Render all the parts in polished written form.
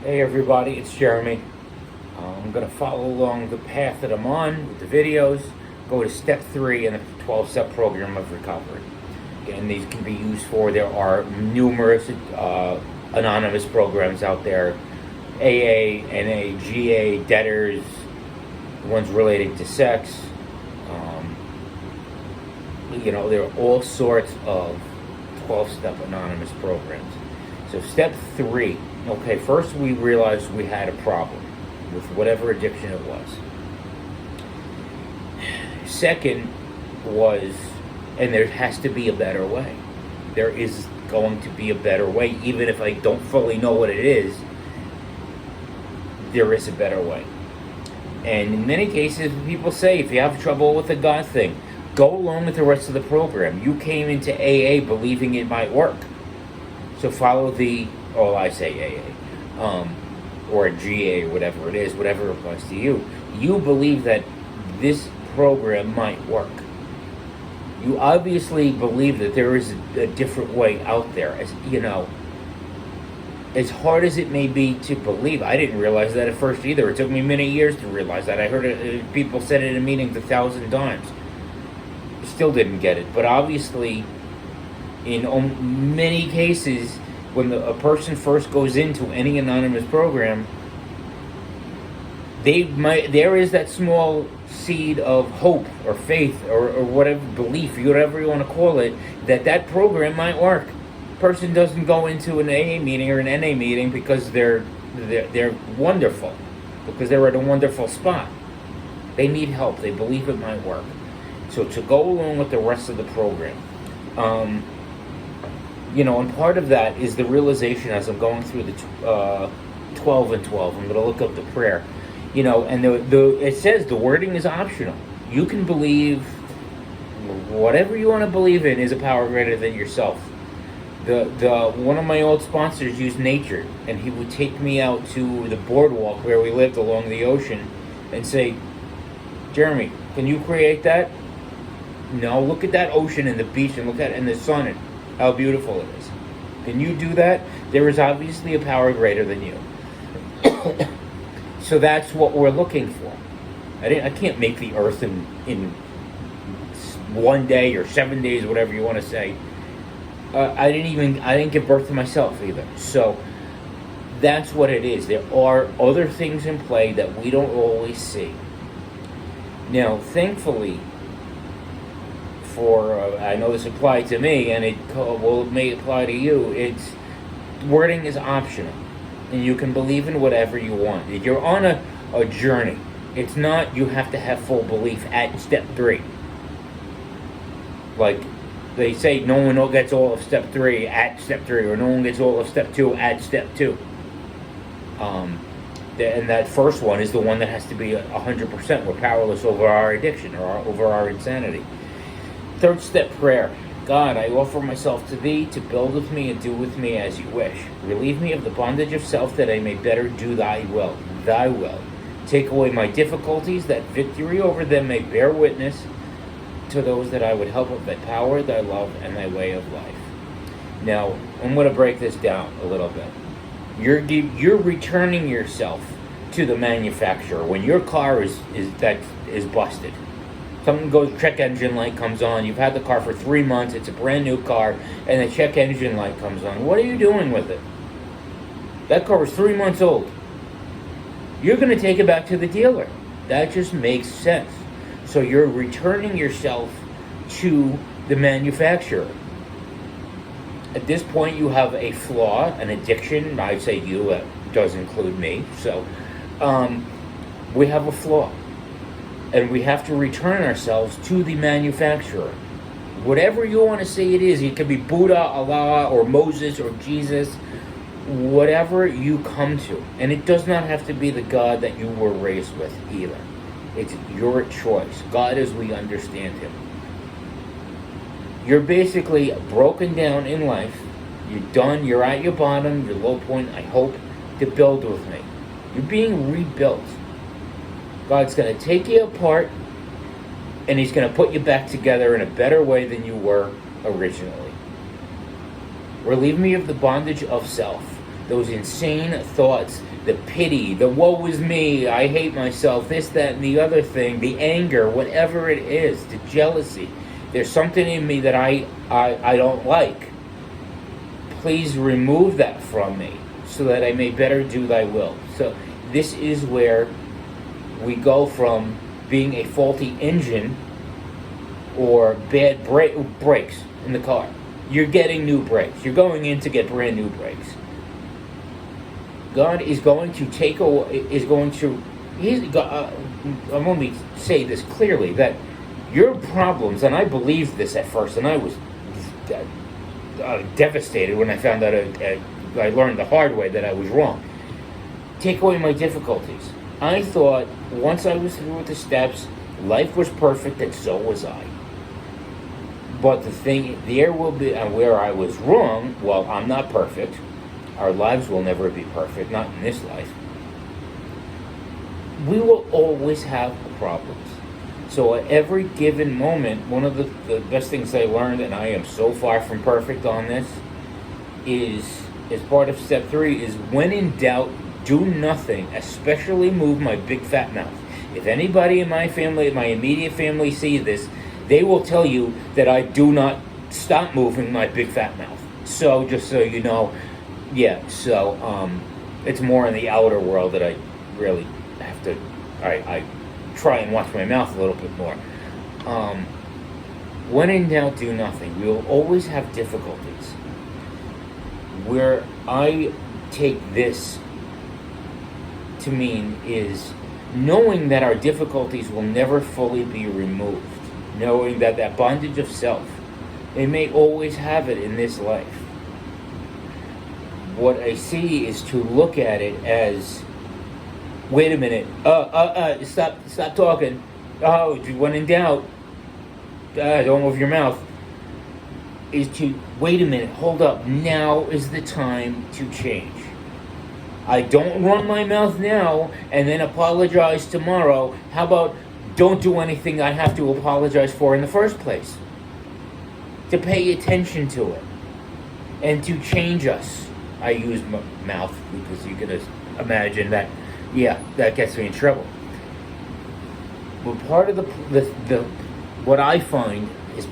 Hey everybody, it's Jeremy. I'm going to follow along the path that I'm on with the videos, go to step 3 in the 12-step program of recovery. And these can be used there are numerous anonymous programs out there, AA, NA, GA, debtors, ones relating to sex. There are all sorts of 12-step anonymous programs. So step 3, okay, first we realized we had a problem with whatever addiction it was. Second was, and there has to be a better way. There is going to be a better way, even if I don't fully know what it is, there is a better way. And in many cases, people say, if you have trouble with the God thing, go along with the rest of the program. You came into AA believing it might work. So follow I say AA, or a GA, or whatever it is, whatever applies to you. You believe that this program might work. You obviously believe that there is a different way out there. As hard as it may be to believe, I didn't realize that at first either. It took me many years to realize that. I heard people said it in meetings 1,000 times. Still didn't get it. But obviously, in many cases, when a person first goes into any anonymous program, there is that small seed of hope or faith or whatever, belief, whatever you want to call it, that program might work. Person doesn't go into an AA meeting or an NA meeting because they're wonderful, because they're at a wonderful spot. They need help. They believe it might work. So to go along with the rest of the program, and part of that is the realization as I'm going through the 12 and 12. I'm going to look up the prayer, and it says the wording is optional. You can believe whatever you want to believe in is a power greater than yourself. The one of my old sponsors used nature, and he would take me out to the boardwalk where we lived along the ocean and say, Jeremy, can you create that? No, look at that ocean and the beach and look at it and the sun and how beautiful it is. Can you do that? There is obviously a power greater than you. So that's what we're looking for. I can't make the earth in 1 day or 7 days, whatever you want to say. I didn't give birth to myself either. So that's what it is. There are other things in play that we don't always see. Now, thankfully, I know this applied to me, and it may apply to you. It's wording is optional, and you can believe in whatever you want. You're on a journey. It's not you have to have full belief at step 3. Like they say, no one gets all of step 3 at step 3, or no one gets all of step 2 at step 2. And that first one is the one that has to be 100%. We're powerless over our addiction or over our insanity. Third step prayer. God, I offer myself to thee to build with me and do with me as you wish. Relieve me of the bondage of self that I may better do thy will. Thy will. Take away my difficulties that victory over them may bear witness to those that I would help of thy power, thy love, and thy way of life. Now, I'm going to break this down a little bit. You're returning yourself to the manufacturer when your car is busted. Something goes, check engine light comes on. You've had the car for 3 months. It's a brand new car, and the check engine light comes on. What are you doing with it? That car is 3 months old. You're going to take it back to the dealer. That just makes sense. So you're returning yourself to the manufacturer. At this point, you have a flaw, an addiction. I say you, that does include me. So we have a flaw. And we have to return ourselves to the manufacturer. Whatever you want to say it is, it could be Buddha, Allah, or Moses, or Jesus, whatever you come to. And it does not have to be the God that you were raised with either. It's your choice. God as we understand him. You're basically broken down in life. You're done. You're at your bottom, your low point, I hope, to build with me. You're being rebuilt. God's going to take you apart, and he's going to put you back together in a better way than you were originally. Relieve me of the bondage of self. those insane thoughts, the pity, the woe is me, I hate myself, this, that, and the other thing, the anger, whatever it is, the jealousy. There's something in me that I don't like. Please remove that from me so that I may better do thy will. So this is where we go from being a faulty engine or bad brakes in the car. You're getting new brakes. You're going in to get brand new brakes. God is going to take away, I'm going to say this clearly, that your problems, and I believed this at first, and I was devastated when I found out, I learned the hard way that I was wrong. Take away my difficulties. I thought once I was through with the steps, life was perfect, and so was I. But the thing, there will be, and where I was wrong, well, I'm not perfect. Our lives will never be perfect, not in this life. We will always have problems. So at every given moment, one of the best things I learned, and I am so far from perfect on this, is, as part of step 3, is when in doubt, do nothing, especially move my big fat mouth. If anybody in my family, my immediate family, sees this, they will tell you that I do not stop moving my big fat mouth. So, just so you know, yeah, so it's more in the outer world that I really have to, I try and watch my mouth a little bit more. When in doubt, do nothing. We will always have difficulties. Where I take this to mean is knowing that our difficulties will never fully be removed. Knowing that that bondage of self, they may always have it in this life. What I see is to look at it as, wait a minute, stop talking. Oh, when in doubt, don't move your mouth. Is to, wait a minute, hold up, now is the time to change. I don't run my mouth now and then apologize tomorrow. How about don't do anything I have to apologize for in the first place? To pay attention to it and to change us. I use mouth because you can imagine that, yeah, that gets me in trouble. But part of the what I find is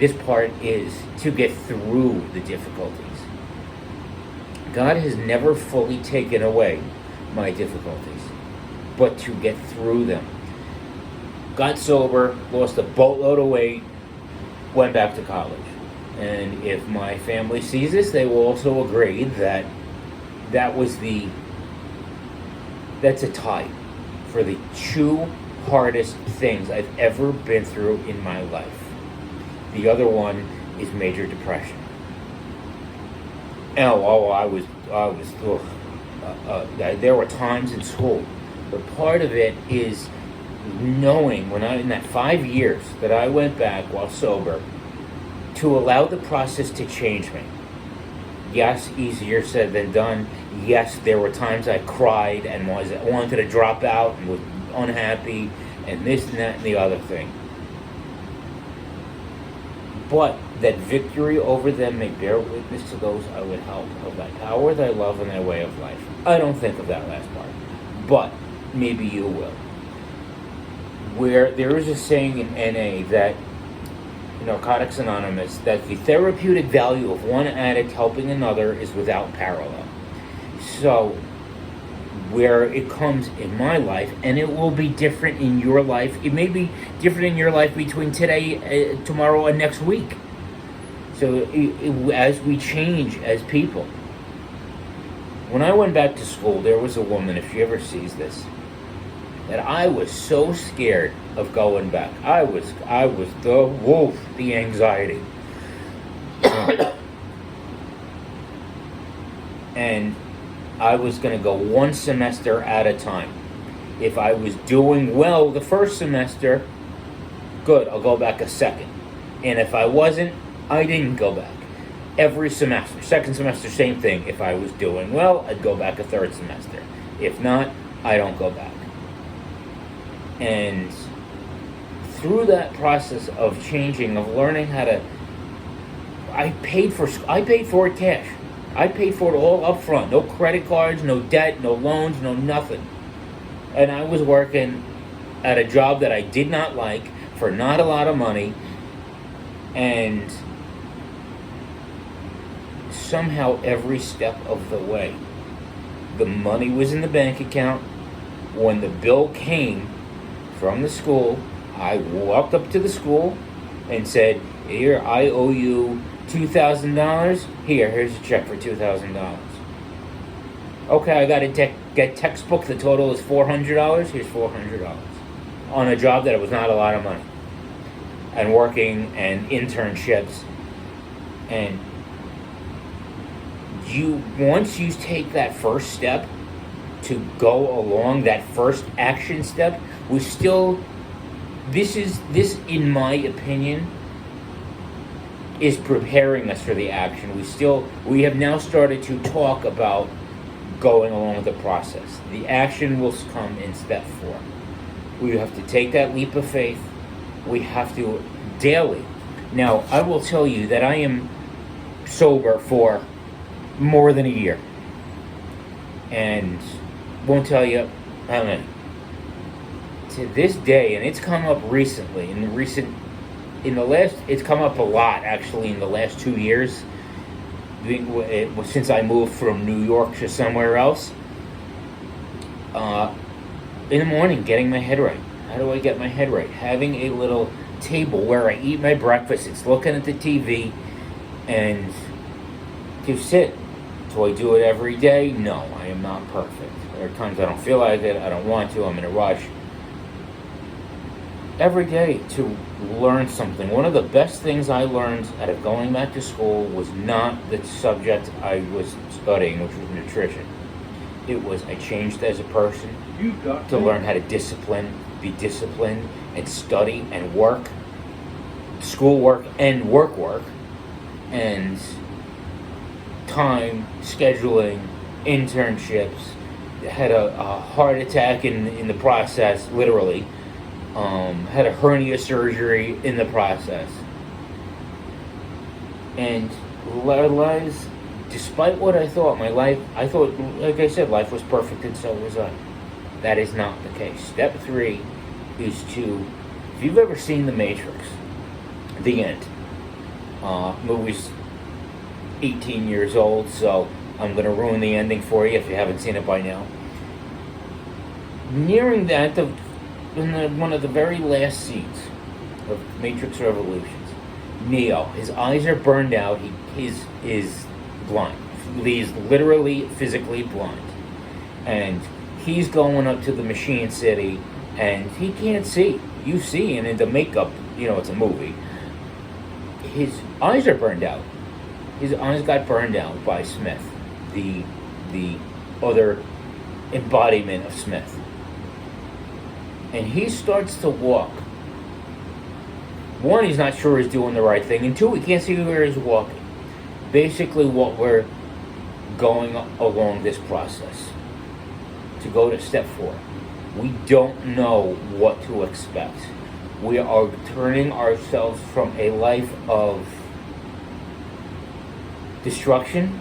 this part is to get through the difficulties. God has never fully taken away my difficulties, but to get through them. Got sober, lost a boatload of weight, went back to college. And if my family sees this, they will also agree that that's a tie for the 2 hardest things I've ever been through in my life. The other one is major depression. There were times in school, but part of it is knowing in that 5 years that I went back while sober, to allow the process to change me. Yes, easier said than done. Yes, there were times I cried and wanted to drop out and was unhappy and this and that and the other thing. But that victory over them may bear witness to those I would help, of thy power, thy love, and thy way of life. I don't think of that last part, but maybe you will. Where there is a saying in NA that, Narcotics Anonymous, that the therapeutic value of one addict helping another is without parallel. So, where it comes in my life, and it will be different in your life. It may be different in your life between today, tomorrow, and next week. So as we change as people. When I went back to school, there was a woman, if she ever sees this, that I was so scared of going back. I was the wolf, the anxiety. And I was going to go 1 semester at a time. If I was doing well the first semester, good, I'll go back a second. And if I wasn't, I didn't go back. Every semester. Second semester, same thing. If I was doing well, I'd go back a third semester. If not, I don't go back. And through that process of changing, of learning how to, I paid for it cash. I paid for it all up front. No credit cards, no debt, no loans, no nothing. And I was working at a job that I did not like for not a lot of money, and somehow every step of the way, the money was in the bank account. When the bill came from the school, I walked up to the school and said, "Here, I owe you $2,000. Here's a check for $2,000. Okay, I got to get textbook. The total is $400. Here's $400 on a job that it was not a lot of money, and working and internships. And once you take that first step to go along, that first action step, this in my opinion is preparing us for the action. We have now started to talk about going along with the process. The action will come in step 4. We have to take that leap of faith. We have to daily. Now, I will tell you that I am sober for more than a year, and won't tell you how many. To this day, and it's come up recently, it's come up a lot actually in the last 2 years, since I moved from New York to somewhere else. In the morning, getting my head right. How do I get my head right? Having a little table where I eat my breakfast. It's looking at the TV, and to sit. Do I do it every day? No, I am not perfect. There are times I don't feel like it, I don't want to, I'm in a rush. Every day to learn something. One of the best things I learned out of going back to school was not the subject I was studying, which was nutrition. It was, I changed as a person to learn how to be disciplined, and study and work, schoolwork and work, and time, scheduling, internships. Had a heart attack in the process, literally. Had a hernia surgery in the process. And despite what I thought, I thought, like I said, life was perfect, and so was I. That is not the case. Step 3 is if you've ever seen The Matrix, the end. Movie's 18 years old, so I'm going to ruin the ending for you if you haven't seen it by now. Nearing that, one of the very last scenes of Matrix Revolutions, Neo, his eyes are burned out. He is blind. He's literally physically blind, and he's going up to the machine city, and he can't see. You see, and in the makeup, it's a movie. His eyes are burned out. His eyes got burned out by Smith, the other embodiment of Smith. And he starts to walk. 1, he's not sure he's doing the right thing, and 2, he can't see where he's walking. Basically, what we're going along this process to go to step 4. We don't know what to expect. We are turning ourselves from a life of destruction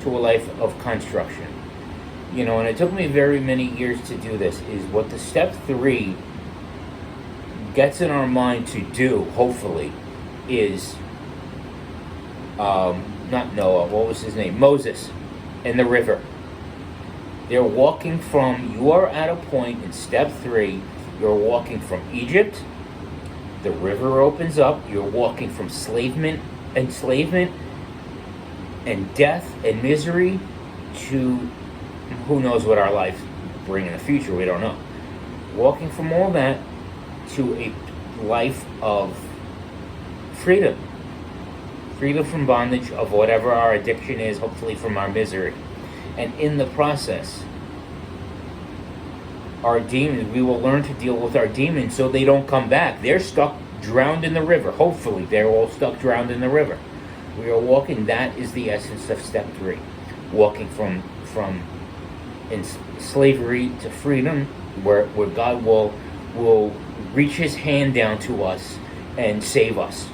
to a life of construction. And it took me very many years to do this, is what the step 3 gets in our mind to do, hopefully, is, not Noah, what was his name? Moses, and the river. They're walking you are at a point in step 3, you're walking from Egypt, the river opens up, you're walking from enslavement, and death, and misery, to who knows what our life bring in the future, we don't know. Walking from all that to a life of freedom. Freedom from bondage of whatever our addiction is, hopefully from our misery. And in the process, our demons, we will learn to deal with our demons so they don't come back. They're stuck, drowned in the river. Hopefully, they're all stuck, drowned in the river. We are walking, that is the essence of step 3. Walking from in slavery to freedom, where God will reach his hand down to us and save us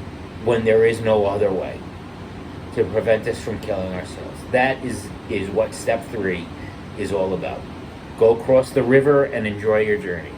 when there is no other way, to prevent us from killing ourselves. that is what step 3 is all about. Go across the river and enjoy your journey.